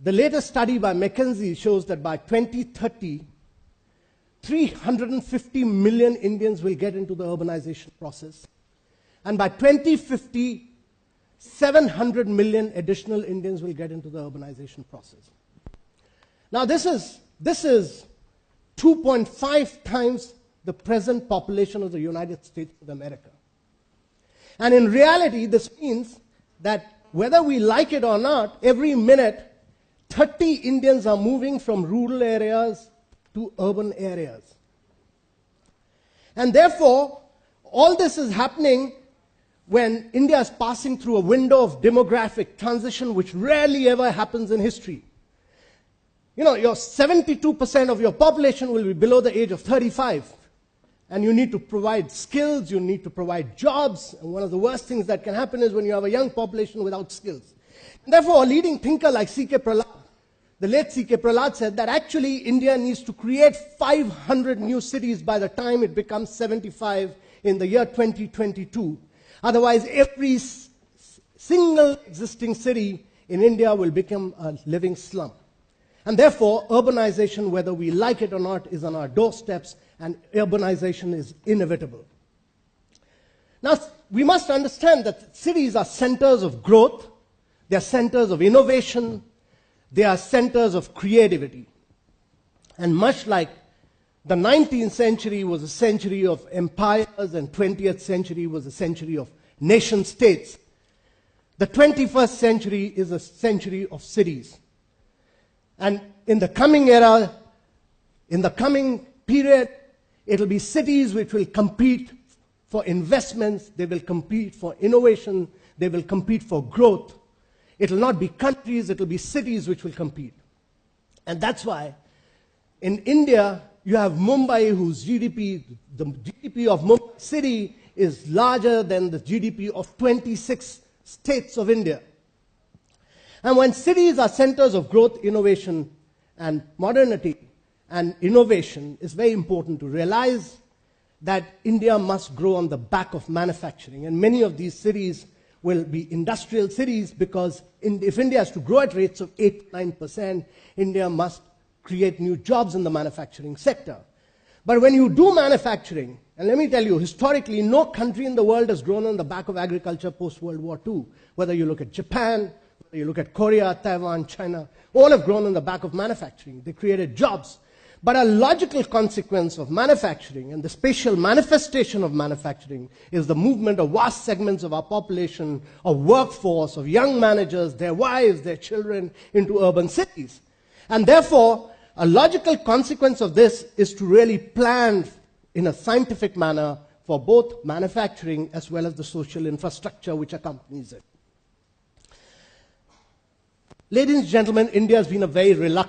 the latest study by McKinsey shows that by 2030, 350 million Indians will get into the urbanization process. And by 2050, 700 million additional Indians will get into the urbanization process. Now this is 2.5 times the present population of the United States of America. And in reality, this means that whether we like it or not, every minute, 30 Indians are moving from rural areas to urban areas. And therefore, all this is happening when India is passing through a window of demographic transition which rarely ever happens in history. You know, your 72% of your population will be below the age of 35. And you need to provide skills, you need to provide jobs. And one of the worst things that can happen is when you have a young population without skills. And therefore, a leading thinker like C.K. Prahalad, the late C.K. Prahalad, said that actually India needs to create 500 new cities by the time it becomes 75 in the year 2022. Otherwise, every single existing city in India will become a living slum. And therefore, urbanization, whether we like it or not, is on our doorsteps, and urbanization is inevitable. Now, we must understand that cities are centers of growth, they are centers of innovation, they are centers of creativity. And much like the 19th century was a century of empires and 20th century was a century of nation states, the 21st century is a century of cities. And in the coming era, in the coming period, it'll be cities which will compete for investments, they will compete for innovation, they will compete for growth. It'll not be countries, it'll be cities which will compete. And that's why in India, you have Mumbai, whose GDP, the GDP of Mumbai city is larger than the GDP of 26 states of India. And when cities are centers of growth, innovation, and modernity and innovation, it's very important to realize that India must grow on the back of manufacturing. And many of these cities will be industrial cities because if India has to grow at rates of 8-9%, India must create new jobs in the manufacturing sector. But when you do manufacturing, and let me tell you, historically, no country in the world has grown on the back of agriculture post-World War II. Whether you look at Japan, whether you look at Korea, Taiwan, China, all have grown on the back of manufacturing. They created jobs. But a logical consequence of manufacturing and the spatial manifestation of manufacturing is the movement of vast segments of our population, of workforce, of young managers, their wives, their children into urban cities. And therefore, a logical consequence of this is to really plan in a scientific manner for both manufacturing as well as the social infrastructure which accompanies it. Ladies and gentlemen, India has been a very reluctant